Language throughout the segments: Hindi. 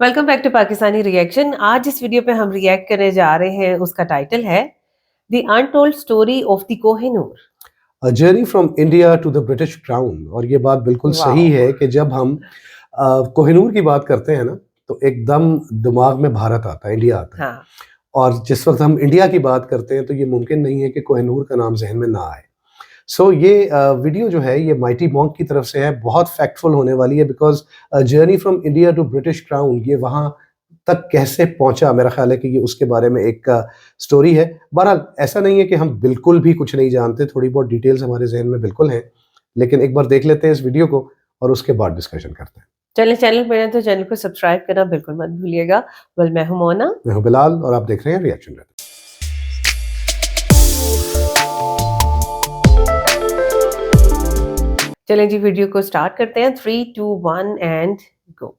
Welcome back to Pakistani reaction. आज इस वीडियो पे हम रिएक्ट करने जा रहे हैं, उसका टाइटल है the untold story of the Kohinoor, a journey from India to the British crown. और ये बात बिल्कुल सही है कि जब हम कोहिनूर की बात करते हैं ना, तो एकदम दिमाग में भारत आता है, इंडिया आता है। हाँ। और जिस वक्त हम इंडिया की बात करते हैं तो ये मुमकिन नहीं है कि कोहिनूर का नाम जहन में ना आए। ये वीडियो जो है ये माइटी मॉन्क की तरफ से है, बहुत फैक्टफुल होने वाली है, because journey from India to British crown ये वहाँ तक कैसे पहुंचा, मेरा ख्याल है कि ये उसके बारे में एक स्टोरी है। बहरहाल ऐसा नहीं है कि हम बिल्कुल भी कुछ नहीं जानते, थोड़ी बहुत डिटेल्स हमारे जहन में बिल्कुल हैं, लेकिन एक बार देख लेते हैं इस वीडियो को और उसके बाद डिस्कशन करते हैं। चैनल पर हैं तो चैनल को सब्सक्राइब करना बिल्कुल मत भूलिएगा। मैं हूं मोना, मैं हूं बिलाल और आप देख रहे हैं रिएक्शन। चलें जी, वीडियो को स्टार्ट करते हैं। 3, 2, 1 एंड गो।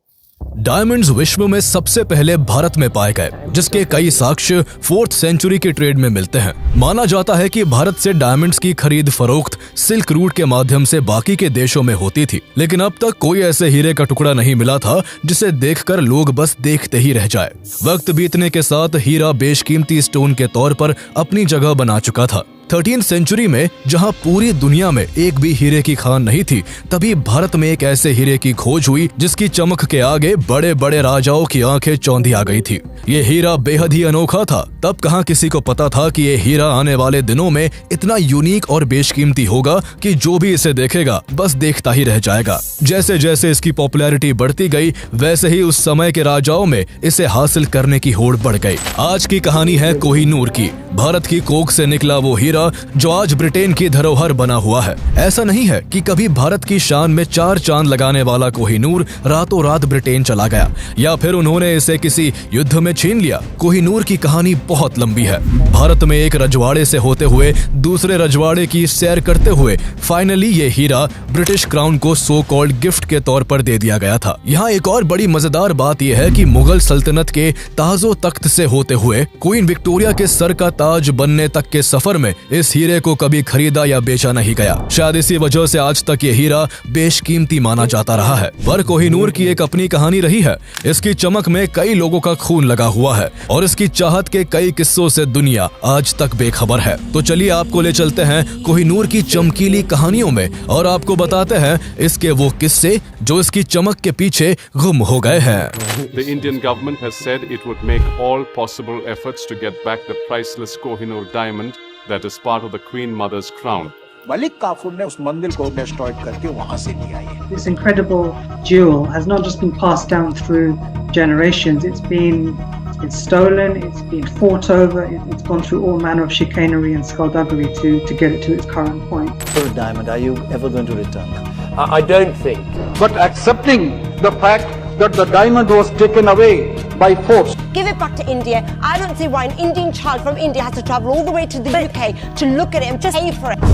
डायमंड्स विश्व में सबसे पहले भारत में पाए गए, जिसके कई साक्ष्य 4th सेंचुरी के ट्रेड में मिलते हैं। माना जाता है कि भारत से डायमंड्स की खरीद फरोख्त सिल्क रूट के माध्यम से बाकी के देशों में होती थी, लेकिन अब तक कोई ऐसे हीरे का टुकड़ा नहीं मिला था जिसे देखकर लोग बस देखते ही रह जाए। वक्त बीतने के साथ हीरा बेशकीमती स्टोन के तौर पर अपनी जगह बना चुका था। 13th सेंचुरी में जहां पूरी दुनिया में एक भी हीरे की खान नहीं थी, तभी भारत में एक ऐसे हीरे की खोज हुई जिसकी चमक के आगे बड़े बड़े राजाओं की आंखें चौंधी आ गई थी। ये हीरा बेहद ही अनोखा था। तब कहां किसी को पता था कि ये हीरा आने वाले दिनों में इतना यूनिक और बेशकीमती होगा कि जो भी इसे देखेगा बस देखता ही रह जाएगा। जैसे जैसे इसकी पॉपुलैरिटी बढ़ती गई, वैसे ही उस समय के राजाओं में इसे हासिल करने की होड़ बढ़ गई। आज की कहानी है कोहिनूर की। भारत की कोख से निकला वो हीरा जो आज ब्रिटेन की धरोहर बना हुआ है। ऐसा नहीं है कि कभी भारत की शान में 4 चांद लगाने वाला कोहिनूर रातों रात ब्रिटेन चला गया या फिर उन्होंने इसे किसी युद्ध में छीन लिया। कोहिनूर की कहानी बहुत लंबी है। भारत में एक रजवाड़े से होते हुए दूसरे रजवाड़े की सैर करते हुए फाइनली ये हीरा ब्रिटिश क्राउन को सो कॉल्ड गिफ्ट के तौर पर दे दिया गया था। यहाँ एक और बड़ी मजेदार बात यह है कि मुगल सल्तनत के ताजो तख्त से होते हुए क्वीन विक्टोरिया के सर का ताज बनने तक के सफर में इस हीरे को कभी खरीदा या बेचा नहीं गया। शायद इसी वजह से आज तक ये हीरा बेशकीमती माना जाता रहा है। पर कोहिनूर की एक अपनी कहानी रही है। इसकी चमक में कई लोगों का खून लगा हुआ है और इसकी चाहत के कई किस्सों से दुनिया आज तक बेखबर है। तो चलिए आपको ले चलते हैं कोहिनूर की चमकीली कहानियों में और आपको बताते हैं इसके वो किस्से जो इसकी चमक के पीछे गुम हो गए हैं। The Indian government has said it would make all possible efforts to get back the priceless Kohinoor diamond that is part of the Queen Mother's crown. Malik Kafur ने उस मंदिर को डिस्ट्रॉय करके वहां से लिया है। This incredible jewel has not just been passed down through generations. It's stolen. It's been fought over. It's gone through all manner of chicanery and skullduggery to get it to its current point. For a diamond, are you ever going to return? I don't think. But accepting the fact that the diamond was taken away by force. Give it back to India. I don't see why an Indian child from India has to travel all the way to the UK to look at it and just pay for it.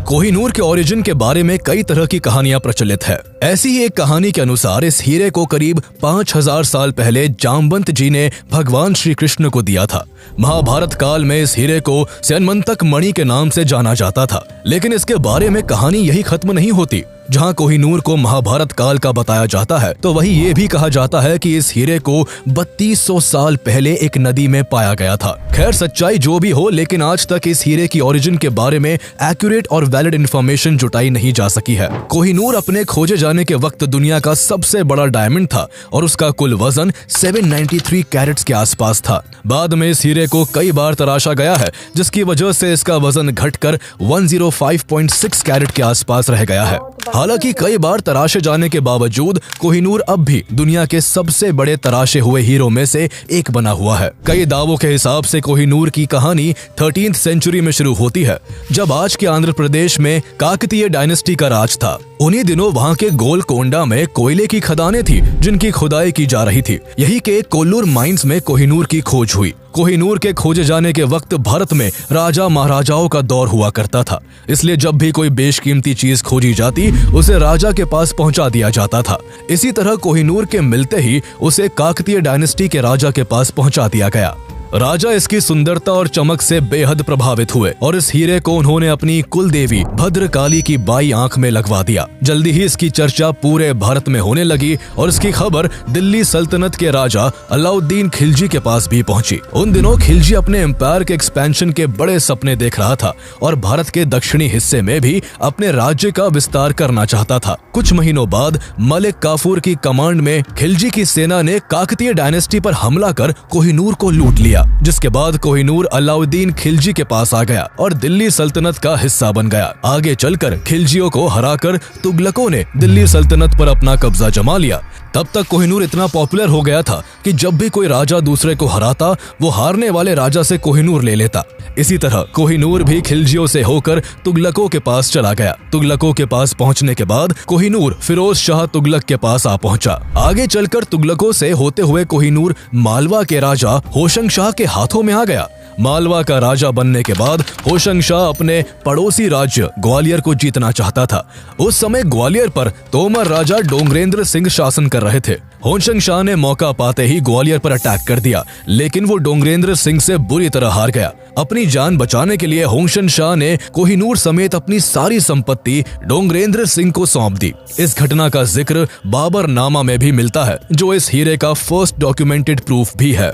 Kohinoor के ओरिजिन के बारे में कई तरह की कहानियां प्रचलित है। ऐसी ही एक कहानी के अनुसार इस हीरे को करीब 5000 साल पहले जामवंत जी ने भगवान श्री कृष्ण को दिया था। महाभारत काल में इस हीरे को स्यनमंतक मणि के नाम से जाना जाता था, लेकिन इसके बारे में कहानी यही खत्म नहीं होती। जहां कोहिनूर को महाभारत काल का बताया जाता है, तो वहीं ये भी कहा जाता है कि इस हीरे को 3200 साल पहले एक नदी में पाया गया था। खैर सच्चाई जो भी हो, लेकिन आज तक इस हीरे की ओरिजिन के बारे में एक्यूरेट और वैलिड इंफॉर्मेशन जुटाई नहीं जा सकी है। कोहिनूर अपने खोजे जाने के वक्त दुनिया का सबसे बड़ा डायमंड था और उसका कुल वजन 793 कैरेट्स के आसपास था। बाद में इस हीरे को कई बार तराशा गया है, जिसकी वजह से इसका वजन घटकर 105.6 कैरेट के आसपास रह गया है। हालांकि कई बार तराशे जाने के बावजूद कोहिनूर अब भी दुनिया के सबसे बड़े तराशे हुए हीरों में से एक बना हुआ है। कई दावों के हिसाब से कोहिनूर की कहानी 13th सेंचुरी में शुरू होती है, जब आज के आंध्र प्रदेश में काकतीय डायनेस्टी का राज था। उन्हीं दिनों वहां के गोलकोंडा में कोयले की खदानें थी जिनकी खुदाई की जा रही थी। यही के कोल्लूर माइंस में कोहिनूर की खोज हुई। कोहिनूर के खोजे जाने के वक्त भारत में राजा महाराजाओं का दौर हुआ करता था, इसलिए जब भी कोई बेशकीमती चीज खोजी जाती उसे राजा के पास पहुंचा दिया जाता था। इसी तरह कोहिनूर के मिलते ही उसे काकतीय डायनेस्टी के राजा के पास पहुंचा दिया गया। राजा इसकी सुंदरता और चमक से बेहद प्रभावित हुए और इस हीरे को उन्होंने अपनी कुल देवी भद्रकाली की बाई आंख में लगवा दिया। जल्दी ही इसकी चर्चा पूरे भारत में होने लगी और इसकी खबर दिल्ली सल्तनत के राजा अलाउद्दीन खिलजी के पास भी पहुंची। उन दिनों खिलजी अपने एम्पायर के एक्सपेंशन के बड़े सपने देख रहा था और भारत के दक्षिणी हिस्से में भी अपने राज्य का विस्तार करना चाहता था। कुछ महीनों बाद मलिक काफूर की कमांड में खिलजी की सेना ने काकतीय डायनेस्टी पर हमला कर कोहिनूर को लूट लिया, जिसके बाद कोहिनूर अलाउद्दीन खिलजी के पास आ गया और दिल्ली सल्तनत का हिस्सा बन गया। आगे चलकर खिलजियों को हराकर तुगलकों ने दिल्ली सल्तनत पर अपना कब्जा जमा लिया। तब तक कोहिनूर इतना पॉपुलर हो गया था कि जब भी कोई राजा दूसरे को हराता, वो हारने वाले राजा से कोहिनूर ले लेता। इसी तरह कोहिनूर भी खिलजियों से होकर तुगलकों के पास चला गया। तुगलकों के पास पहुंचने के बाद कोहिनूर फिरोज शाह तुगलक के पास आ पहुंचा। आगे चलकर तुगलकों से होते हुए कोहिनूर मालवा के राजा होशंग शाह के हाथों में आ गया। मालवा का राजा बनने के बाद होशंग शाह अपने पड़ोसी राज्य ग्वालियर को जीतना चाहता था। उस समय ग्वालियर पर तोमर राजा डोंगरेंद्र सिंह शासन कर रहे थे। होशंग शाह ने मौका पाते ही ग्वालियर पर अटैक कर दिया, लेकिन वो डोंगरेंद्र सिंह से बुरी तरह हार गया। अपनी जान बचाने के लिए होशंग शाह ने कोहिनूर समेत अपनी सारी संपत्ति डोंगरेंद्र सिंह को सौंप दी। इस घटना का जिक्र बाबर नामा में भी मिलता है, जो इस हीरे का फर्स्ट डॉक्यूमेंटेड प्रूफ भी है।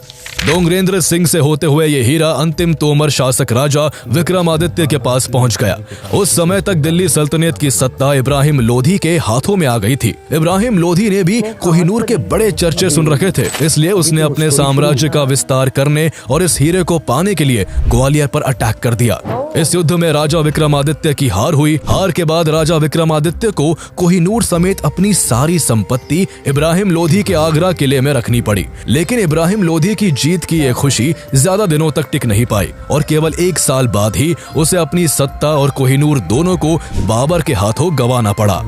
डोंगरेंद्र सिंह से होते हुए ये हीरा अंतिम तोमर शासक राजा विक्रमादित्य के पास पहुंच गया। उस समय तक दिल्ली सल्तनत की सत्ता इब्राहिम लोधी के हाथों में आ गई थी। इब्राहिम लोधी ने भी कोहिनूर के बड़े चर्चे सुन रखे थे, इसलिए उसने अपने साम्राज्य का विस्तार करने और इस हीरे को पाने के लिए ग्वालियर पर अटैक कर दिया। इस युद्ध में राजा विक्रमादित्य की हार हुई। हार के बाद राजा विक्रमादित्य को कोहिनूर समेत अपनी सारी संपत्ति इब्राहिम लोधी के आगरा किले में रखनी पड़ी। लेकिन इब्राहिम लोधी की जीत की ये खुशी ज्यादा दिनों तक टिक नहीं पाई और केवल 1 साल बाद ही उसे अपनी सत्ता और कोहिनूर दोनों को बाबर के हाथों गंवाना पड़ा।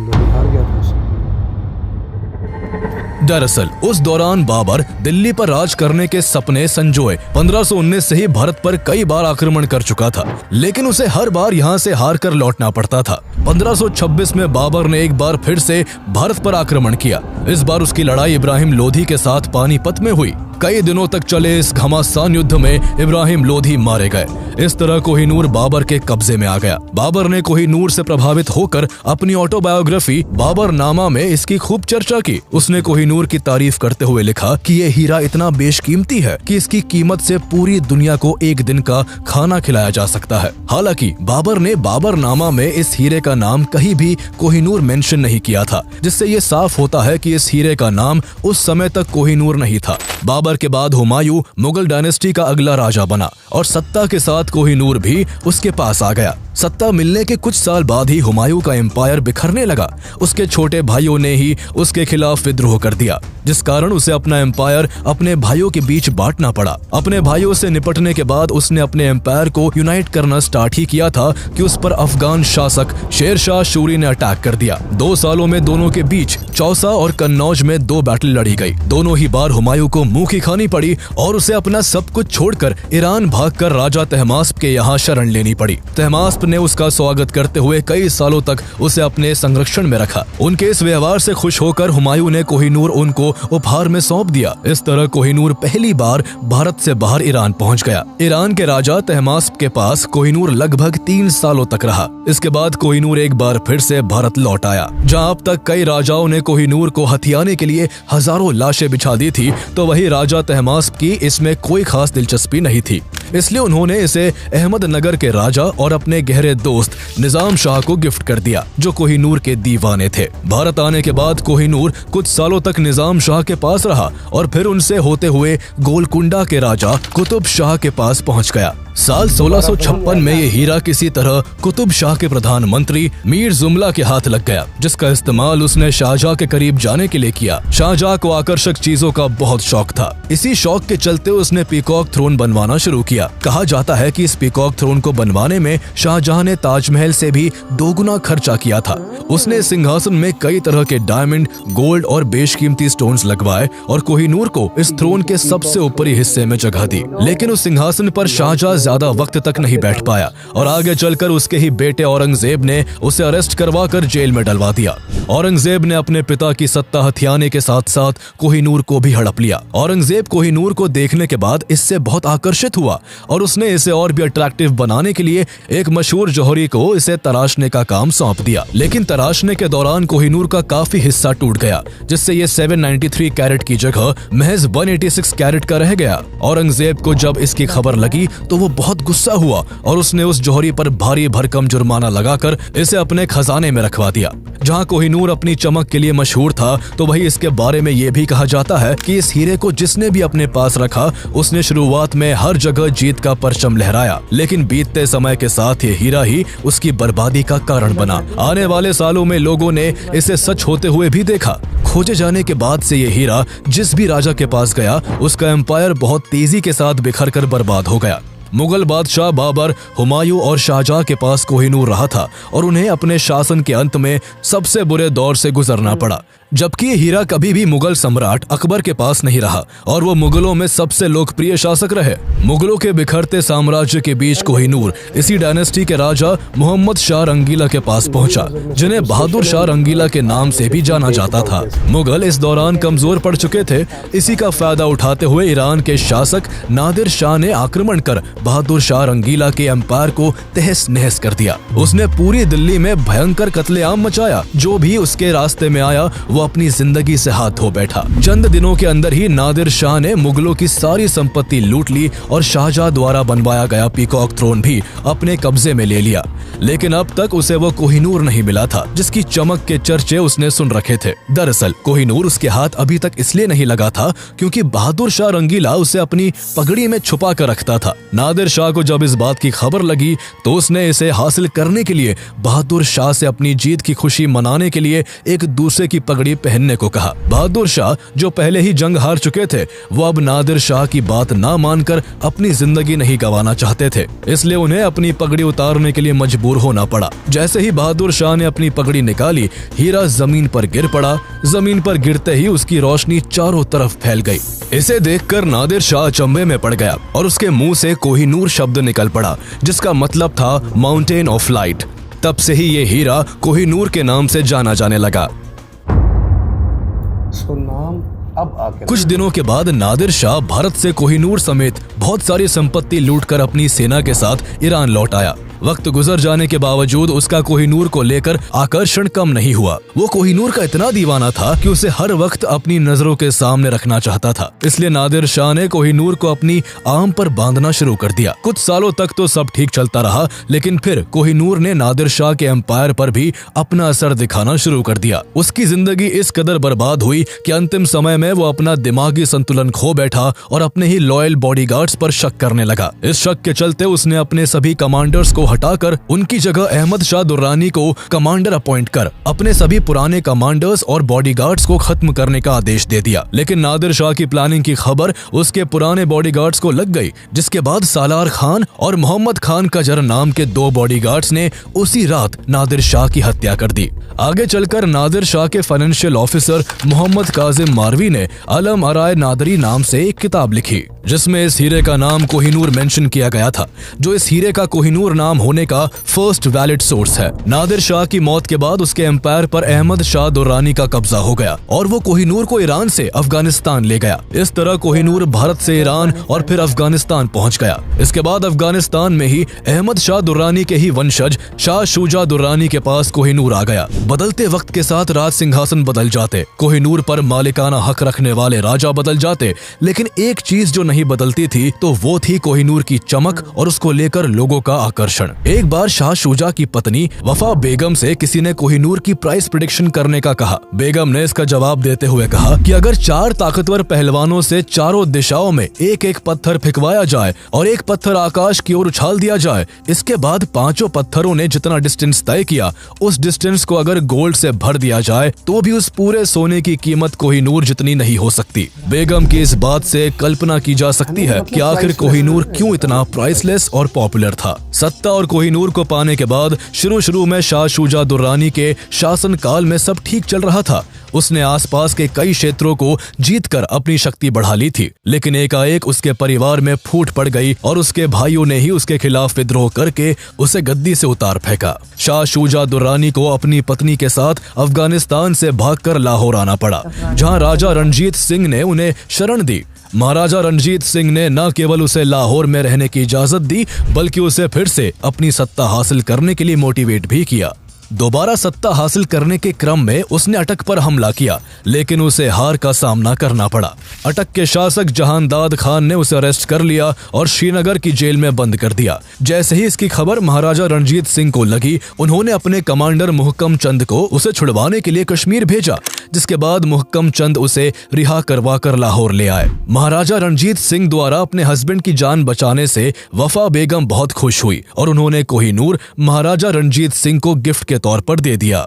दरअसल उस दौरान बाबर दिल्ली पर राज करने के सपने संजोए 1519 से ही भारत पर कई बार आक्रमण कर चुका था, लेकिन उसे हर बार यहाँ से हार कर लौटना पड़ता था। 1526 में बाबर ने एक बार फिर से भारत पर आक्रमण किया। इस बार उसकी लड़ाई इब्राहिम लोधी के साथ पानीपत में हुई। कई दिनों तक चले इस घमासान युद्ध में इब्राहिम लोधी मारे गए। इस तरह कोहिनूर बाबर के कब्जे में आ गया। बाबर ने कोहिनूर से प्रभावित होकर अपनी ऑटोबायोग्राफी बाबर नामा में इसकी खूब चर्चा की। उसने कोहिनूर की तारीफ करते हुए लिखा कि ये हीरा इतना बेशकीमती है कि इसकी कीमत से पूरी दुनिया को एक दिन का खाना खिलाया जा सकता है। हालांकि बाबर ने बाबर नामा में इस हीरे का नाम कहीं भी कोहिनूर मेंशन नहीं किया था, जिससे ये साफ होता है कि इस हीरे का नाम उस समय तक कोहिनूर नहीं था। बाबर के बाद हुमायूं मुगल डायनेस्टी का अगला राजा बना और सत्ता के साथ कोहिनूर भी उसके पास आ गया। सत्ता मिलने के कुछ साल बाद ही हुमायूं का एम्पायर बिखरने लगा। उसके छोटे भाइयों ने ही उसके खिलाफ विद्रोह कर दिया, जिस कारण उसे अपना एम्पायर अपने भाइयों के बीच बांटना पड़ा। अपने भाइयों से निपटने के बाद उसने अपने एम्पायर को यूनाइट करना स्टार्ट ही किया था कि उस पर अफगान शासक शेर शाह सूरी ने अटैक कर दिया। 2 सालों में दोनों के बीच चौसा और कन्नौज में 2 बैटल लड़ी गई। दोनों ही बार हुमायूं को मुंह की खानी पड़ी और उसे अपना सब कुछ छोड़कर ईरान भागकर राजा तहमास्प के यहाँ शरण लेनी पड़ी। तहमास्प ने उसका स्वागत करते हुए कई सालों तक उसे अपने संरक्षण में रखा। उनके इस व्यवहार से खुश होकर हुमायूं ने कोहिनूर उनको उपहार में सौंप दिया। इस तरह कोहिनूर पहली बार भारत से बाहर ईरान पहुंच गया। ईरान के राजा तहमास्प के पास कोहिनूर लगभग 3 सालों तक रहा। इसके बाद कोहिनूर एक बार फिर से भारत लौट आया। जहां अब तक कई राजाओं ने कोहिनूर को हथियाने के लिए हजारों लाशें बिछा दी थी, तो वही राजा तहमास्प की इसमें कोई खास दिलचस्पी नहीं थी। इसलिए उन्होंने इसे अहमदनगर के राजा और अपने गहरे दोस्त निजाम शाह को गिफ्ट कर दिया, जो कोहिनूर के दीवाने थे। भारत आने के बाद कोहिनूर कुछ सालों तक निजाम शाह के पास रहा और फिर उनसे होते हुए गोलकुंडा के राजा कुतुब शाह के पास पहुंच गया। साल 1656 में ये हीरा किसी तरह कुतुब शाह के प्रधानमंत्री मीर जुमला के हाथ लग गया, जिसका इस्तेमाल उसने शाहजहां के करीब जाने के लिए किया। शाहजहां को आकर्षक चीजों का बहुत शौक था। इसी शौक के चलते उसने पीकॉक थ्रोन बनवाना शुरू किया। कहा जाता है कि इस पीकॉक थ्रोन को बनवाने में शाहजहां ने ताजमहल से भी 2 गुना खर्चा किया था। उसने सिंहासन में कई तरह के डायमंड, गोल्ड और बेशकीमती स्टोन्स लगवाए और कोहिनूर को इस थ्रोन के सबसे ऊपरी हिस्से में जगह दी। लेकिन उस सिंहासन पर शाहजहां ज्यादा वक्त तक नहीं बैठ पाया और आगे चलकर उसके ही बेटे औरंगजेब ने उसे अरेस्ट करवाकर जेल में डलवा दिया। औरंगजेब ने अपने पिता की सत्ता हथियाने के साथ साथ कोहिनूर को भी हड़प लिया। औरंगजेब कोहिनूर को देखने के बाद इससे बहुत आकर्षित हुआ और उसने इसे और भी अट्रैक्टिव बनाने के लिए एक मशहूर जौहरी को इसे तराशने का काम सौंप दिया। लेकिन तराशने के दौरान कोहिनूर का काफी हिस्सा टूट गया, जिससे ये 793 कैरेट की जगह महज 186 कैरेट का रह गया। औरंगजेब को जब इसकी खबर लगी तो वो बहुत गुस्सा हुआ और उसने उस जौहरी पर भारी भरकम जुर्माना लगाकर इसे अपने खजाने में रखवा दिया। जहाँ कोहिनूर अपनी चमक के लिए मशहूर था, तो वही इसके बारे में ये भी कहा जाता है कि इस हीरे को जिसने भी अपने पास रखा उसने शुरुआत में हर जगह जीत का परचम लहराया, लेकिन बीतते समय के साथ ये हीरा ही उसकी बर्बादी का कारण बना। आने वाले सालों में लोगों ने इसे सच होते हुए भी देखा। खोजे जाने के बाद से ये हीरा जिस भी राजा के पास गया उसका एम्पायर बहुत तेजी के साथ बिखर कर बर्बाद हो गया। मुगल बादशाह बाबर, हुमायूं और शाहजहां के पास कोहिनूर रहा था और उन्हें अपने शासन के अंत में सबसे बुरे दौर से गुजरना पड़ा, जबकि ये हीरा कभी भी मुगल सम्राट अकबर के पास नहीं रहा और वो मुगलों में सबसे लोकप्रिय शासक रहे। मुगलों के बिखरते साम्राज्य के बीच कोहिनूर इसी डायनेस्टी के राजा मोहम्मद शाह रंगीला के पास पहुंचा, जिन्हें बहादुर शाह रंगीला के नाम से भी जाना जाता था। मुगल इस दौरान कमजोर पड़ चुके थे। इसी का फायदा उठाते हुए ईरान के शासक नादिर शाह ने आक्रमण कर बहादुर शाह रंगीला के एम्पायर को तहस नहस कर दिया। उसने पूरी दिल्ली में भयंकर कत्लेआम मचाया। जो भी उसके रास्ते में आया वो अपनी जिंदगी से हाथ धो बैठा। चंद दिनों के अंदर ही नादिर शाह ने मुगलों की सारी संपत्ति लूट ली और शाहजहां द्वारा बनवाया गया पीकॉक थ्रोन भी अपने कब्जे में ले लिया। लेकिन अब तक उसे वो कोहिनूर नहीं मिला था जिसकी चमक के चर्चे उसने सुन रखे थे। दरअसल कोहिनूर उसके हाथ अभी तक इसलिए नहीं लगा था क्योंकि बहादुर शाह रंगीला उसे अपनी पगड़ी में छुपा कर रखता था। नादिर शाह को जब इस बात की खबर लगी तो उसने इसे हासिल करने के लिए बहादुर शाह से अपनी जीत की खुशी मनाने के लिए एक दूसरे की पगड़ी पहनने को कहा। बहादुर शाह जो पहले ही जंग हार चुके थे, वो अब नादिर शाह की बात ना मानकर अपनी जिंदगी नहीं गंवाना चाहते थे, इसलिए उन्हें अपनी पगड़ी उतारने के लिए मजबूर होना पड़ा। जैसे ही बहादुर शाह ने अपनी पगड़ी निकाली, हीरा जमीन पर गिर पड़ा। जमीन पर गिरते ही उसकी रोशनी चारों तरफ फैल गई। इसे देखकर नादिर शाह अचंभे में पड़ गया और उसके मुंह से कोहिनूर शब्द निकल पड़ा, जिसका मतलब था माउंटेन ऑफ लाइट। तब से ही ये हीरा कोहिनूर के नाम से जाना जाने लगा। कुछ दिनों के बाद नादिर शाह भारत से कोहिनूर समेत बहुत सारी संपत्ति लूटकर अपनी सेना के साथ ईरान लौट आया। वक्त गुजर जाने के बावजूद उसका कोहिनूर को लेकर आकर्षण कम नहीं हुआ। वो कोहिनूर का इतना दीवाना था कि उसे हर वक्त अपनी नजरों के सामने रखना चाहता था। इसलिए नादिर शाह ने कोहिनूर को अपनी आर्म पर बांधना शुरू कर दिया। कुछ सालों तक तो सब ठीक चलता रहा, लेकिन फिर कोहिनूर ने नादिर शाह के एम्पायर पर भी अपना असर दिखाना शुरू कर दिया। उसकी जिंदगी इस कदर बर्बाद हुई कि अंतिम समय में वो अपना दिमागी संतुलन खो बैठा और अपने ही लॉयल बॉडीगार्ड्स पर शक करने लगा। इस शक के चलते उसने अपने सभी कमांडर्स को हटाकर उनकी जगह अहमद शाह दुर्रानी को कमांडर अपॉइंट कर अपने सभी पुराने कमांडर्स और बॉडीगार्ड्स को खत्म करने का आदेश दे दिया। लेकिन नादिर शाह की प्लानिंग की खबर उसके पुराने बॉडीगार्ड्स को लग गई, जिसके बाद सालार खान और मोहम्मद खान कजर नाम के 2 बॉडीगार्ड्स ने उसी रात नादिर शाह की हत्या कर दी। आगे चलकर नादिर शाह के फाइनेंशियल ऑफिसर मोहम्मद काजिम मारवी ने अलम अराय नादरी नाम से एक किताब लिखी, जिसमें इस हीरे का नाम कोहिनूर मेंशन किया गया था, जो इस हीरे का कोहिनूर नाम होने का फर्स्ट वैलिड सोर्स है। नादिर शाह की मौत के बाद उसके एम्पायर पर अहमद शाह दुर्रानी का कब्जा हो गया और वो कोहिनूर को ईरान से अफगानिस्तान ले गया। इस तरह कोहिनूर भारत से ईरान और फिर अफगानिस्तान पहुंच गया। इसके बाद अफगानिस्तान में ही अहमद शाह दुर्रानी के ही वंशज शाह शुजा दुर्रानी के पास कोहिनूर आ गया। बदलते वक्त के साथ राज सिंहासन बदल जाते, कोहिनूर पर मालिकाना हक रखने वाले राजा बदल जाते, लेकिन एक चीज जो नहीं बदलती थी तो वो थी कोहिनूर की चमक और उसको लेकर लोगों का आकर्षण। एक बार शाह शुजा की पत्नी वफा बेगम से किसी ने कोहिनूर की प्राइस प्रेडिक्शन करने का कहा। बेगम ने इसका जवाब देते हुए कहा कि अगर 4 ताकतवर पहलवानों से चारों दिशाओं में एक एक पत्थर फेंकवाया जाए और एक पत्थर आकाश की ओर उछाल दिया जाए, इसके बाद 5 पत्थरों ने जितना डिस्टेंस तय किया उस डिस्टेंस को अगर गोल्ड से भर दिया जाए तो भी उस पूरे सोने की कीमत कोहिनूर जितनी नहीं हो सकती। बेगम की इस बात से कल्पना की जा सकती है कि आखिर कोहिनूर क्यों इतना प्राइसलेस और पॉपुलर था। सत्ता और कोहिनूर को पाने के बाद शुरू में शाह शुजा दुर्रानी के शासनकाल में सब ठीक चल रहा था। उसने आसपास के कई क्षेत्रों को जीतकर अपनी शक्ति बढ़ा ली थी, लेकिन एकाएक उसके परिवार में फूट पड़ गई और उसके भाइयों ने ही उसके खिलाफ विद्रोह करके उसे गद्दी से उतार फेंका। शाह शुजा दुर्रानी को अपनी पत्नी के साथ अफगानिस्तान से भागकर लाहौर आना पड़ा, जहां राजा रणजीत सिंह ने उन्हें शरण दी। महाराजा रणजीत सिंह ने न केवल उसे लाहौर में रहने की इजाजत दी, बल्कि उसे फिर से अपनी सत्ता हासिल करने के लिए मोटिवेट भी किया। दोबारा सत्ता हासिल करने के क्रम में उसने अटक पर हमला किया, लेकिन उसे हार का सामना करना पड़ा। अटक के शासक जहानदाद खान ने उसे अरेस्ट कर लिया और श्रीनगर की जेल में बंद कर दिया। जैसे ही इसकी खबर महाराजा रणजीत सिंह को लगी, उन्होंने अपने कमांडर मुहक्कम चंद को उसे छुड़वाने के लिए कश्मीर भेजा, जिसके बाद मुहक्कम चंद उसे रिहा करवा कर लाहौर ले आए। महाराजा रणजीत सिंह द्वारा अपने हस्बैंड की जान बचाने से वफा बेगम बहुत खुश हुई और उन्होंने कोहिनूर महाराजा रणजीत सिंह को गिफ्ट के तौर पर दे दिया।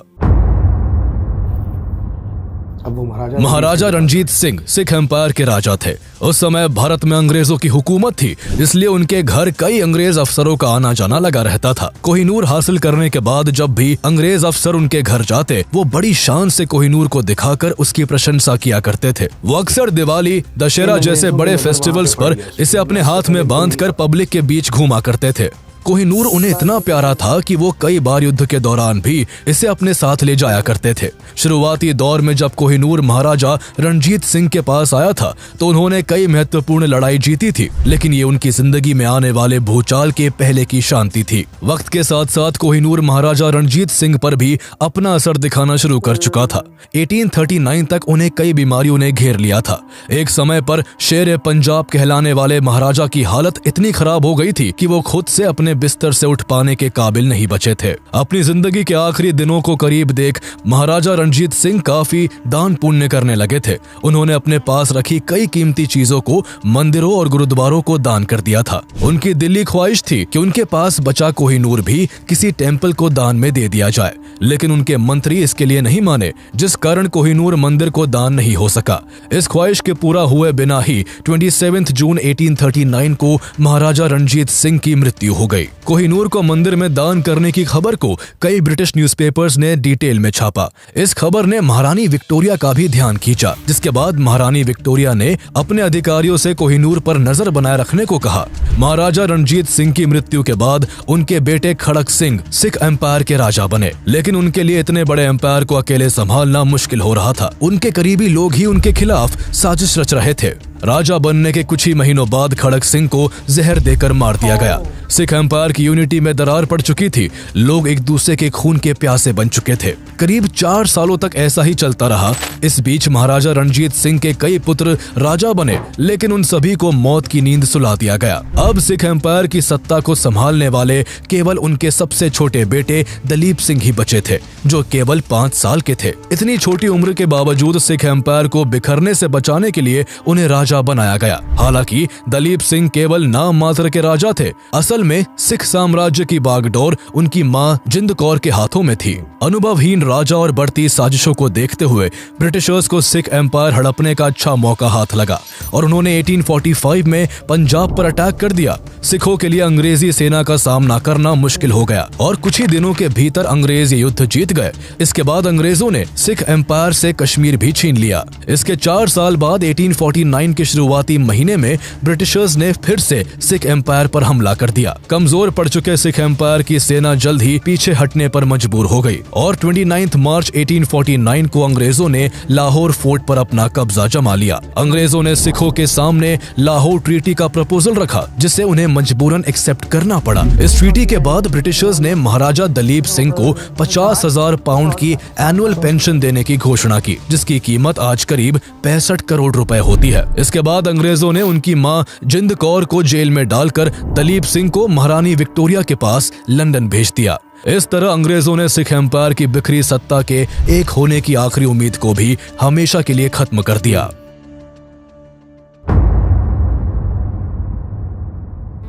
अब वो महाराजा रणजीत सिंह सिख एम्पायर के राजा थे। उस समय भारत में अंग्रेजों की हुकूमत थी, इसलिए उनके घर कई अंग्रेज अफसरों का आना जाना लगा रहता था। कोहिनूर हासिल करने के बाद जब भी अंग्रेज अफसर उनके घर जाते, वो बड़ी शान से कोहिनूर को दिखाकर उसकी प्रशंसा किया करते थे। वो अक्सर दिवाली, दशहरा जैसे बड़े फेस्टिवल्स पर इसे अपने हाथ में बांधकर पब्लिक के बीच घूमा करते थे। कोहिनूर उन्हें इतना प्यारा था कि वो कई बार युद्ध के दौरान भी इसे अपने साथ ले जाया करते थे। शुरुआती दौर में जब कोहिनूर महाराजा रणजीत सिंह के पास आया था, तो उन्होंने कई महत्वपूर्ण लड़ाई जीती थी, लेकिन ये उनकी जिंदगी में आने वाले भूचाल के पहले की शांति थी। वक्त के साथ साथ कोहिनूर महाराजा रणजीत सिंह पर भी अपना असर दिखाना शुरू कर चुका था। 1839 तक उन्हें कई बीमारियों ने घेर लिया था। एक समय पर शेर पंजाब कहलाने वाले महाराजा की हालत इतनी खराब हो गई थी कि वो खुद से अपने बिस्तर से उठ पाने के काबिल नहीं बचे थे। अपनी जिंदगी के आखिरी दिनों को करीब देख महाराजा रणजीत सिंह काफी दान पुण्य करने लगे थे। उन्होंने अपने पास रखी कई कीमती चीजों को मंदिरों और गुरुद्वारों को दान कर दिया था। उनकी दिली ख्वाहिश थी कि उनके पास बचा कोहिनूर भी किसी टेम्पल को दान में दे दिया जाए, लेकिन उनके मंत्री इसके लिए नहीं माने, जिस कारण कोहिनूर मंदिर को दान नहीं हो सका। इस ख्वाहिश के पूरा हुए बिना ही 27 जून 1839 को महाराजा रणजीत सिंह की मृत्यु हो गई। कोहिनूर को मंदिर में दान करने की खबर को कई ब्रिटिश न्यूज़पेपर्स ने डिटेल में छापा। इस खबर ने महारानी विक्टोरिया का भी ध्यान खींचा, जिसके बाद महारानी विक्टोरिया ने अपने अधिकारियों से कोहिनूर पर नजर बनाए रखने को कहा। महाराजा रणजीत सिंह की मृत्यु के बाद उनके बेटे खड़क सिंह सिख एम्पायर के राजा बने, लेकिन उनके लिए इतने बड़े एम्पायर को अकेले संभालना मुश्किल हो रहा था। उनके करीबी लोग ही उनके खिलाफ साजिश रच रहे थे। राजा बनने के कुछ ही महीनों बाद खड़क सिंह को जहर देकर मार दिया गया। सिख एम्पायर की यूनिटी में दरार पड़ चुकी थी। लोग एक दूसरे के खून के प्यासे बन चुके थे। करीब 4 सालों तक ऐसा ही चलता रहा। इस बीच महाराजा रणजीत सिंह के कई पुत्र राजा बने, लेकिन उन सभी को मौत की नींद सुला दिया गया। अब सिख एम्पायर की सत्ता को संभालने वाले केवल उनके सबसे छोटे बेटे दलीप सिंह ही बचे थे, जो केवल 5 साल के थे। इतनी छोटी उम्र के बावजूद सिख एम्पायर को बिखरने से बचाने के लिए उन्हें राजा बनाया गया। हालांकि दलीप सिंह केवल नाम मात्र के राजा थे। असल में सिख साम्राज्य की बागडोर उनकी मां जिंद कौर के हाथों में थी। अनुभवहीन राजा और बढ़ती साजिशों को देखते हुए ब्रिटिशर्स को सिख एम्पायर हड़पने का अच्छा मौका हाथ लगा और उन्होंने 1845 में पंजाब पर अटैक कर दिया। सिखों के लिए अंग्रेजी सेना का सामना करना मुश्किल हो गया और कुछ ही दिनों के भीतर अंग्रेज युद्ध जीत गए। इसके बाद अंग्रेजों ने सिख एम्पायर से कश्मीर भी छीन लिया। इसके 4 साल बाद 1849 के शुरुआती महीने में ब्रिटिशर्स ने फिर से सिख एम्पायर पर हमला कर दिया। कमजोर पड़ चुके सिख एम्पायर की सेना जल्द ही पीछे हटने पर मजबूर हो गई और 29 मार्च 1849 को अंग्रेजों ने लाहौर फोर्ट पर अपना कब्जा जमा लिया। अंग्रेजों ने सिखों के सामने लाहौर ट्रीटी का प्रपोजल रखा, जिसे उन्हें मजबूरन एक्सेप्ट करना पड़ा। इस ट्रीटी के बाद ब्रिटिशर्स ने महाराजा दलीप सिंह को 50,000 पाउंड की एनुअल पेंशन देने की घोषणा की, जिसकी कीमत आज करीब 65 करोड़ रुपए होती है। इसके बाद अंग्रेजों ने उनकी मां जिंद कौर को जेल में डालकर दलीप सिंह को महारानी विक्टोरिया के पास लंदन भेज दिया। इस तरह अंग्रेजों ने सिख एम्पायर की बिखरी सत्ता के एक होने की आखिरी उम्मीद को भी हमेशा के लिए खत्म कर दिया।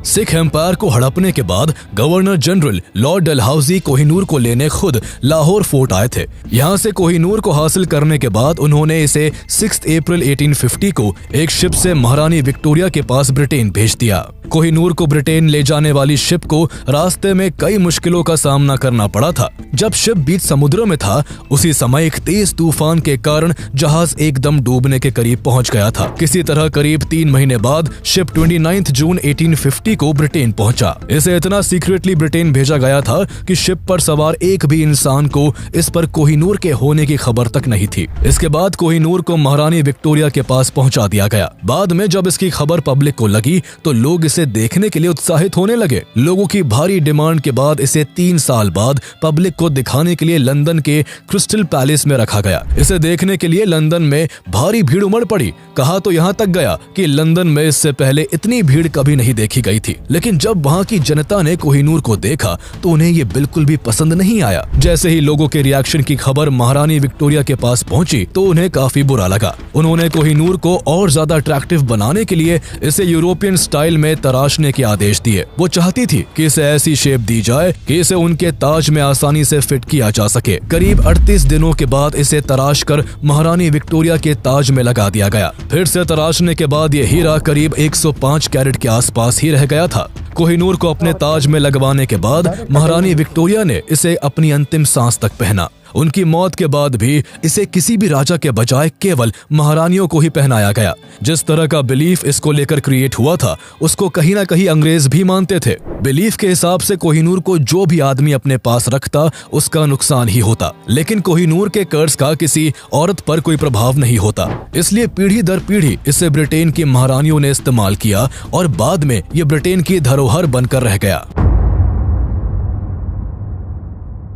सिख एम्पायर को हड़पने के बाद governor general Lord Dalhousie Kohinoor को लेने खुद लाहौर फोर्ट आए थे। यहाँ से कोहिनूर को हासिल करने के बाद उन्होंने इसे 6 अप्रैल 1850 को एक शिप से महारानी विक्टोरिया के पास ब्रिटेन भेज दिया। कोहिनूर को ब्रिटेन ले जाने वाली शिप को रास्ते में कई मुश्किलों का सामना करना पड़ा था। जब शिप बीच समुद्र में था, उसी समय एक तेज तूफान के कारण जहाज एकदम डूबने के करीब पहुंच गया था। किसी तरह करीब 3 महीने बाद शिप 29 जून 1850 को ब्रिटेन पहुंचा। इसे इतना सीक्रेटली ब्रिटेन भेजा गया था कि शिप पर सवार एक भी इंसान को इस पर कोहिनूर के होने की खबर तक नहीं थी। इसके बाद कोहिनूर को महारानी विक्टोरिया के पास पहुंचा दिया गया। बाद में जब इसकी खबर पब्लिक को लगी तो लोग इसे देखने के लिए उत्साहित होने लगे। लोगों की भारी डिमांड के बाद इसे 3 साल बाद पब्लिक को दिखाने के लिए लंदन के क्रिस्टल पैलेस में रखा गया। इसे देखने के लिए लंदन में भारी भीड़ उमड़ पड़ी। कहा तो यहाँ तक गया कि लंदन में इससे पहले इतनी भीड़ कभी नहीं देखी गई थी। लेकिन जब वहाँ की जनता ने कोहिनूर को देखा तो उन्हें ये बिल्कुल भी पसंद नहीं आया। जैसे ही लोगों के रिएक्शन की खबर महारानी विक्टोरिया के पास पहुंची तो उन्हें काफी बुरा लगा। उन्होंने कोहिनूर को और ज्यादा अट्रैक्टिव बनाने के लिए इसे यूरोपियन स्टाइल में तराशने के आदेश दिए। वो चाहती थी कि इसे ऐसी शेप दी जाए कि इसे उनके ताज में आसानी से फिट किया जा सके। करीब 38 दिनों के बाद इसे तराश कर महारानी विक्टोरिया के ताज में लगा दिया गया। फिर से तराशने के बाद ये हीरा करीब 105 कैरेट के आसपास ही रह गया था। कोहिनूर को अपने ताज में लगवाने के बाद महारानी विक्टोरिया ने इसे अपनी अंतिम सांस तक पहना। उनकी मौत के बाद भी इसे किसी भी राजा के बजाय केवल महारानियों को ही पहनाया गया। जिस तरह का बिलीफ इसको लेकर क्रिएट हुआ था उसको कहीं ना कहीं अंग्रेज भी मानते थे। बिलीफ के हिसाब से कोहिनूर को जो भी आदमी अपने पास रखता उसका नुकसान ही होता, लेकिन कोहिनूर के कर्ज का किसी औरत पर कोई प्रभाव नहीं होता। इसलिए पीढ़ी दर पीढ़ी इसे ब्रिटेन की महारानियों ने इस्तेमाल किया और बाद में ये ब्रिटेन की धरोहर बनकर रह गया।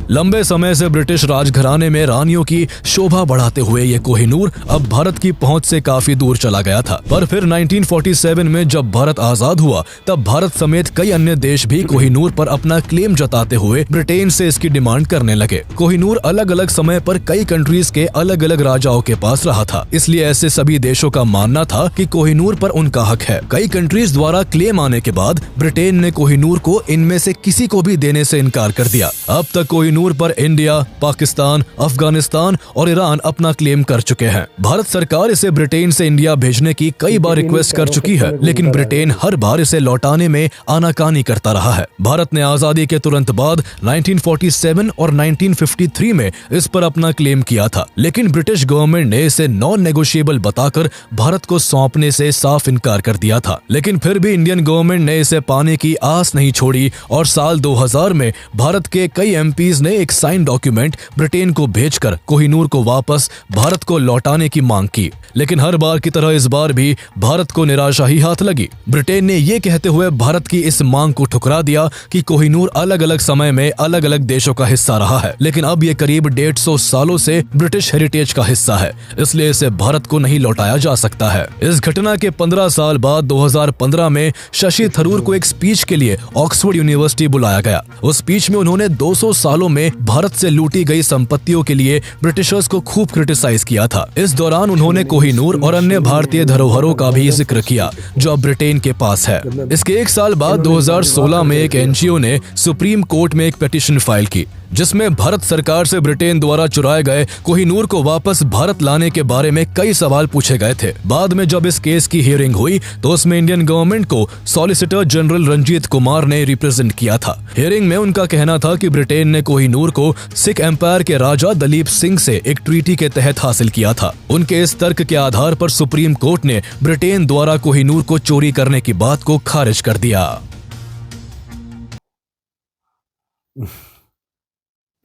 लंबे समय से ब्रिटिश राजघराने में रानियों की शोभा बढ़ाते हुए ये कोहिनूर अब भारत की पहुंच से काफी दूर चला गया था। पर फिर 1947 में जब भारत आजाद हुआ तब भारत समेत कई अन्य देश भी कोहिनूर पर अपना क्लेम जताते हुए ब्रिटेन से इसकी डिमांड करने लगे। कोहिनूर अलग अलग समय पर कई कंट्रीज के अलग अलग राजाओं के पास रहा था, इसलिए ऐसे सभी देशों का मानना था कि कोहिनूर पर उनका हक है। कई कंट्रीज द्वारा क्लेम आने के बाद ब्रिटेन ने कोहिनूर को इनमें से किसी को भी देने से इनकार कर दिया। अब तक कोहिनूर पर इंडिया, पाकिस्तान, अफगानिस्तान और ईरान अपना क्लेम कर चुके हैं। भारत सरकार इसे ब्रिटेन से इंडिया भेजने की कई बार रिक्वेस्ट कर चुकी है, लेकिन ब्रिटेन हर बार इसे लौटाने में आनाकानी करता रहा है। भारत ने आजादी के तुरंत बाद 1947 और 1953 में इस पर अपना क्लेम किया था, लेकिन ब्रिटिश गवर्नमेंट ने इसे नॉन नेगोशिएबल बताकर भारत को सौंपने से साफ इनकार कर दिया था। लेकिन फिर भी इंडियन गवर्नमेंट ने इसे पाने की आस नहीं छोड़ी और साल 2000 में भारत के कई एमपीज ने एक साइन डॉक्यूमेंट ब्रिटेन को भेजकर कोहिनूर को वापस भारत को लौटाने की मांग की। लेकिन हर बार की तरह इस बार भी भारत को निराशा ही हाथ लगी। ब्रिटेन ने ये कहते हुए भारत की इस मांग को ठुकरा दिया कि कोहिनूर अलग अलग समय में अलग अलग देशों का हिस्सा रहा है, लेकिन अब ये करीब 150 सालों से ब्रिटिश हेरिटेज का हिस्सा है, इसलिए इसे भारत को नहीं लौटाया जा सकता है। इस घटना के 15 साल बाद 2015 में शशि थरूर को एक स्पीच के लिए ऑक्सफोर्ड यूनिवर्सिटी बुलाया गया। उस स्पीच में उन्होंने 200 सालों में भारत से लूटी गई संपत्तियों के लिए ब्रिटिशर्स को खूब क्रिटिसाइज किया था। इस दौरान उन्होंने कोहिनूर और अन्य भारतीय धरोहरों का भी जिक्र किया जो अब ब्रिटेन के पास है। इसके 1 साल बाद 2016 में एक एनजीओ ने सुप्रीम कोर्ट में एक पिटीशन फाइल की, जिसमें भारत सरकार से ब्रिटेन द्वारा चुराए गए कोहिनूर को वापस भारत लाने के बारे में कई सवाल पूछे गए थे। बाद में जब इस केस की हियरिंग हुई तो उसमें इंडियन गवर्नमेंट को सॉलिसिटर जनरल रंजीत कुमार ने रिप्रेजेंट किया था। हियरिंग में उनका कहना था कि ब्रिटेन ने कोहिनूर को सिख एम्पायर के राजा दलीप सिंह से एक ट्रीटी के तहत हासिल किया था। उनके इस तर्क के आधार पर सुप्रीम कोर्ट ने ब्रिटेन द्वारा कोहिनूर को चोरी करने की बात को खारिज कर दिया।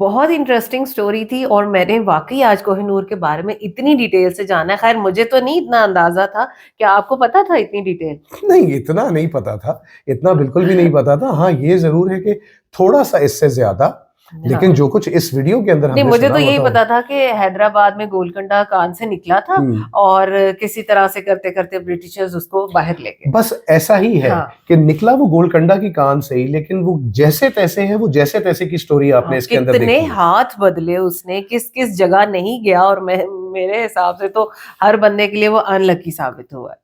बहुत इंटरेस्टिंग स्टोरी थी और मैंने वाकई आज कोहिनूर के बारे में इतनी डिटेल से जाना। खैर मुझे तो नहीं इतना अंदाजा था, क्या आपको पता था इतनी डिटेल? नहीं, इतना नहीं पता था, इतना बिल्कुल भी नहीं पता था। हाँ, ये जरूर है कि थोड़ा सा इससे ज्यादा, लेकिन जो कुछ इस वीडियो के अंदर नहीं, मुझे तो यही पता था कि हैदराबाद में गोलकंडा कान से निकला था और किसी तरह से करते करते ब्रिटिशर्स उसको बाहर ले गए। बस ऐसा ही है कि निकला वो गोलकंडा की कान से ही, लेकिन वो जैसे तैसे है, वो जैसे तैसे की स्टोरी आपने इसके अंदर देखी। कितने हाथ बदले उसने, किस किस जगह नहीं गया, और मेरे हिसाब से तो हर बंदे के लिए वो अनलकी साबित हुआ है।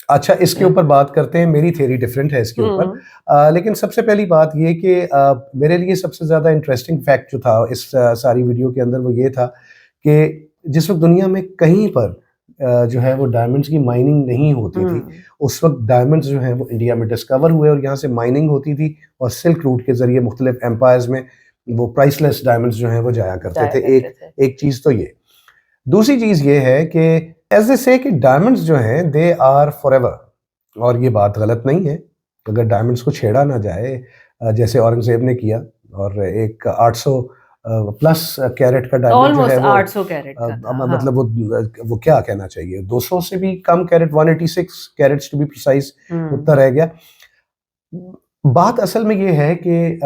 अच्छा, इसके ऊपर बात करते हैं। मेरी थ्योरी डिफरेंट है इसके ऊपर। लेकिन सबसे पहली बात ये कि मेरे लिए सबसे ज़्यादा इंटरेस्टिंग फैक्ट जो था इस सारी वीडियो के अंदर वो ये था कि जिस वक्त दुनिया में कहीं पर जो है वो डायमंड्स की माइनिंग नहीं होती थी, उस वक्त डायमंड्स जो हैं वो इंडिया में डिस्कवर हुए और यहाँ से माइनिंग होती थी और सिल्क रूट के जरिए मुख्तलिफ एम्पायर्स में वो प्राइसलेस डायमंड्स जो हैं वो जाया करते थे। एक चीज़ तो ये। दूसरी चीज़ ये है कि एज ए से कि डायमंड्स जो हैं दे आर फॉरएवर, और ये बात गलत नहीं है। अगर डायमंड्स को छेड़ा ना जाए जैसे औरंगजेब ने किया और एक 800 प्लस कैरेट का डायमंड जो है वो 800 कैरेट का मतलब वो क्या कहना चाहिए, 200 से भी कम carat, 186 carats to be precise उतना रह गया। बात असल में ये है कि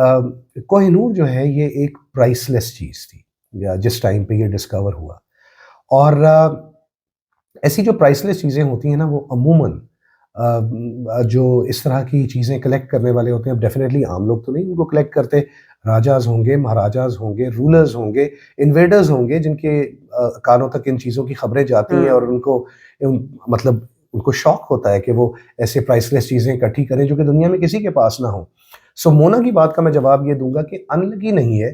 कोहिनूर जो है ये एक प्राइसलेस चीज़ थी या जिस टाइम पे ये डिस्कवर हुआ। और ऐसी जो प्राइसलेस चीज़ें होती हैं ना वो अमूमन जो इस तरह की चीज़ें कलेक्ट करने वाले होते हैं, अब डेफिनेटली आम लोग तो नहीं उनको कलेक्ट करते, राजाज होंगे, महाराजाज होंगे, रूलर्स होंगे, इन्वेडर्स होंगे जिनके कानों तक इन चीज़ों की खबरें जाती हैं और मतलब उनको शौक होता है कि वो ऐसे प्राइसलेस चीज़ें इकट्ठी करें जो कि दुनिया में किसी के पास ना हो। सो मोना की बात का मैं जवाब ये दूंगा कि अनलकी नहीं है।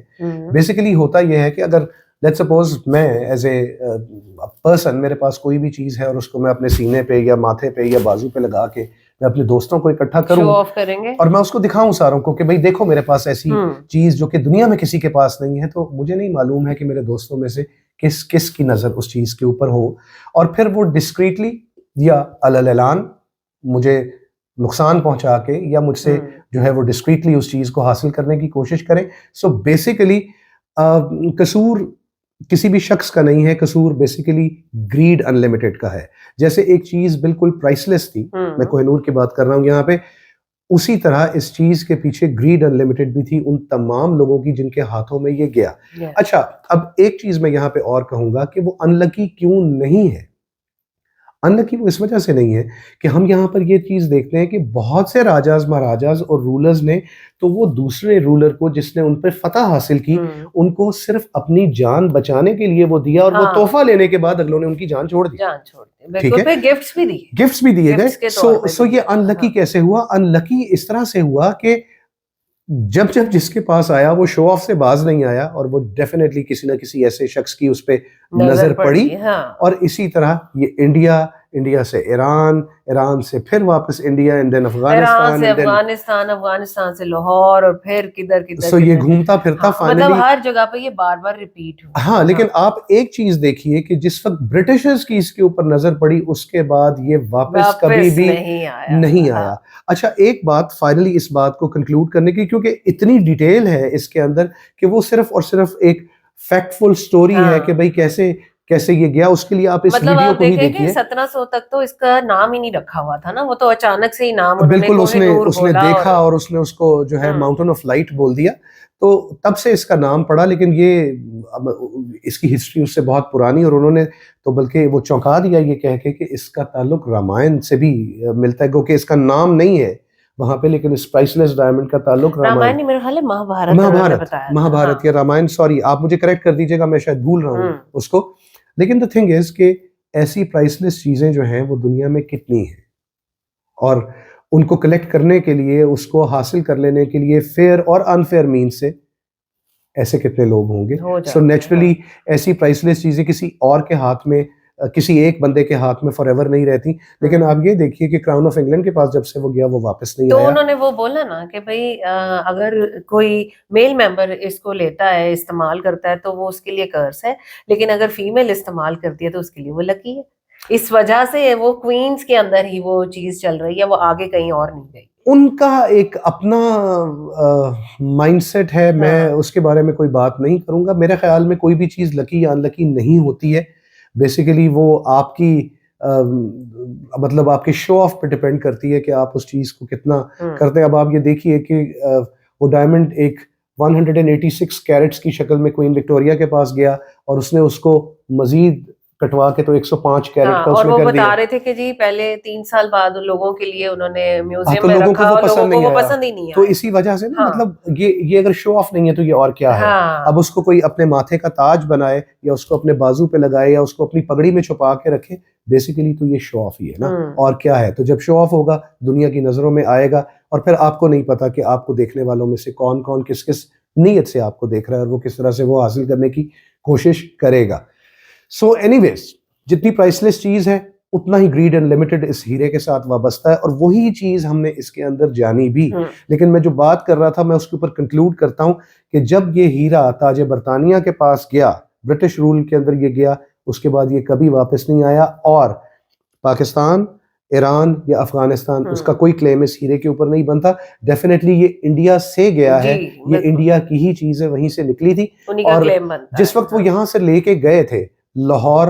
बेसिकली होता यह है कि अगर लेट्स सपोज मैं एज ए पर्सन, मेरे पास कोई भी चीज़ है और उसको मैं अपने सीने पे या माथे पे या बाजू पे लगा के मैं अपने दोस्तों को इकट्ठा करूं और मैं उसको दिखाऊं सारों को कि भाई देखो मेरे पास ऐसी चीज़ जो कि दुनिया में किसी के पास नहीं है, तो मुझे नहीं मालूम है कि मेरे दोस्तों में से किस किस की नज़र उस चीज़ के ऊपर हो और फिर वो डिस्क्रीटली या अलल-ऐलान मुझे नुकसान पहुंचा के या मुझसे जो है वो डिस्क्रीटली उस चीज़ को हासिल करने की कोशिश करें। सो बेसिकली कसूर किसी भी शख्स का नहीं है, कसूर बेसिकली ग्रीड अनलिमिटेड का है। जैसे एक चीज़ बिल्कुल प्राइसलेस थी, मैं कोहिनूर की बात कर रहा हूँ यहाँ पे, उसी तरह इस चीज़ के पीछे ग्रीड अनलिमिटेड भी थी उन तमाम लोगों की जिनके हाथों में ये गया। अच्छा, अब एक चीज़ मैं यहाँ पे और कहूँगा कि वो अनलकी क्यों नहीं है। अनलकी वो इस वजह से नहीं है कि हम यहाँ पर ये चीज़ देखते हैं कि बहुत से राजाज, महाराजाज और रूलर्स ने तो वो दूसरे रूलर को जिसने उन पर फतह हासिल की उनको सिर्फ अपनी जान बचाने के लिए वो दिया और वो तोहफा लेने के बाद अगलों ने उनकी जान छोड़ दी। ठीक है, गिफ्ट्स भी दिए गए। सो ये अनलकी कैसे हुआ? अनलकी इस तरह से हुआ कि जब जब जिसके पास आया वो शो ऑफ से बाज नहीं आया और वो डेफिनेटली किसी ना किसी ऐसे शख्स की उस पे नजर पड़ी। और इसी तरह ये इंडिया से ईरान से फिर वापस इंडिया एंड देन अफगानिस्तान से लाहौर और फिर किधर सो ये घूमता फिरता फाइनली मतलब हर जगह पे ये बार बार रिपीट हुआ। हाँ, लेकिन आप एक चीज देखिए कि जिस वक्त ब्रिटिशर्स की इसके ऊपर नजर पड़ी उसके बाद ये वापस कभी भी नहीं आया। अच्छा, एक बात फाइनली इस बात को कंक्लूड करने की, क्योंकि इतनी डिटेल है इसके अंदर कि वो सिर्फ और सिर्फ एक फैक्टफुल स्टोरी है कि भाई कैसे ये गया, उसके लिए आप इस वीडियो को ही देखिए। 1700 तक तो इसका नाम ही नहीं रखा हुआ था ना, वो तो अचानक से ही नाम बिल्कुल उसने देखा और उसने उसको जो है माउंटेन ऑफ लाइट बोल दिया, तो तब से इसका नाम पड़ा। लेकिन ये इसकी हिस्ट्री उससे बहुत पुरानी और उन्होंने तो बल्कि वो चौंका दिया ये कह के कि इसका ताल्लुक रामायण से भी मिलता है, क्योंकि इसका नाम नहीं है वहां पे, लेकिन इस प्राइसलेस डायमंड का ताल्लुक रामायण मेरे ख्याल है महाभारत या रामायण, सॉरी आप मुझे करेक्ट कर दीजिएगा, मैं शायद भूल रहा हूँ उसको। लेकिन द थिंग इज कि ऐसी प्राइसलेस चीजें जो हैं वो दुनिया में कितनी हैं और उनको कलेक्ट करने के लिए, उसको हासिल कर लेने के लिए फेयर और अनफेयर मीन्स से ऐसे कितने लोग होंगे। सो नेचुरली ऐसी प्राइसलेस चीजें किसी और के हाथ में, किसी एक बंदे के हाथ में फॉरएवर नहीं रहती। लेकिन आप ये देखिए कि क्राउन ऑफ इंग्लैंड के पास जब से वो गया वो वापस नहीं आया। तो उन्होंने वो बोला ना कि भाई अगर कोई मेल मेंबर इसको लेता है, इस्तेमाल करता है तो वो उसके लिए कर्स है, लेकिन अगर फीमेल इस्तेमाल करती है तो उसके लिए वो लकी है। इस वजह से वो क्वींस के अंदर ही वो चीज चल रही है, वो आगे कहीं और नहीं गई। उनका एक अपना माइंडसेट है, मैं उसके बारे में कोई बात नहीं करूंगा। मेरे ख्याल में कोई भी चीज़ लकी या अनलकी नहीं होती है। बेसिकली वो आपकी मतलब आपके शो ऑफ पे डिपेंड करती है कि आप उस चीज़ को कितना करते हैं। अब आप ये देखिए कि वो डायमंड एक 186 कैरेट्स की शक्ल में क्वीन विक्टोरिया के पास गया और उसने उसको मजीद कटवा के तो 105 कैरेट हाँ, का और उसमें वो कर बता दिया। रहे थे कि जी पहले 3 साल बाद लोगों के लिए उन्होंने म्यूजियम तो में लोगों को रखा वो और पसंद लोगों नहीं को वो आया। पसंद ही नहीं तो आया। इसी वजह से ना, हाँ। मतलब ये अगर शो ऑफ नहीं है तो ये और क्या है। हाँ। अब उसको कोई अपने माथे का ताज बनाए या उसको अपने बाजू पे लगाए या उसको अपनी पगड़ी में छुपा के रखे, बेसिकली तो ये शो ऑफ ही है ना, और क्या है। तो जब शो ऑफ होगा, दुनिया की नजरों में आएगा, और फिर आपको नहीं पता कि आपको देखने वालों में से कौन कौन किस किस नीयत से आपको देख रहा है और वो किस तरह से वो हासिल करने की कोशिश करेगा। सो एनीवेज, जितनी प्राइसलेस चीज है उतना ही ग्रीड अनलिमिटेड इस हीरे के साथ वाबस्ता है, और वही चीज हमने इसके अंदर जानी भी। लेकिन मैं जो बात कर रहा था, मैं उसके ऊपर कंक्लूड करता हूं कि जब ये हीरा ताज बरतानिया के पास गया, ब्रिटिश रूल के अंदर ये गया, उसके बाद ये कभी वापस नहीं आया, और पाकिस्तान, ईरान या अफगानिस्तान, उसका कोई क्लेम इस हीरे के ऊपर नहीं बनता। डेफिनेटली ये इंडिया से गया है, ये इंडिया की ही चीज है, वहीं से निकली थी। और जिस वक्त वो यहाँ से लेके गए थे लाहौर,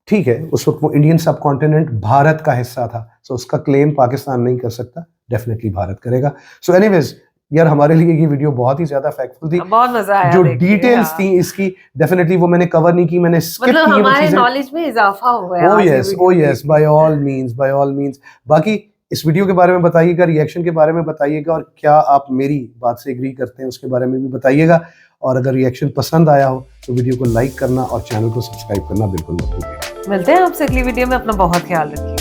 ठीक है, उस वक्त वो इंडियन सब कॉन्टिनेंट भारत का हिस्सा था, सो उसका क्लेम पाकिस्तान नहीं कर सकता, डेफिनेटली भारत करेगा। सो एनीवेज यार, हमारे लिए ये वीडियो बहुत ही ज्यादा फैक्टफुल थी, बहुत मजा आया। जो डिटेल्स थी इसकी, डेफिनेटली वो मैंने कवर नहीं की, मैंने स्किप मतलब की वो हमारे चीजें। नॉलेज में इजाफा हो गया। Oh yes, by all means. बाकी इस वीडियो के बारे में बताइएगा, रिएक्शन के बारे में बताइएगा, और क्या आप मेरी बात से एग्री करते हैं उसके बारे में भी बताइएगा। और अगर रिएक्शन पसंद आया हो तो वीडियो को लाइक करना और चैनल को सब्सक्राइब करना बिल्कुल मत भूलिएगा। मिलते हैं आपसे अगली वीडियो में। अपना बहुत ख्याल रखिए।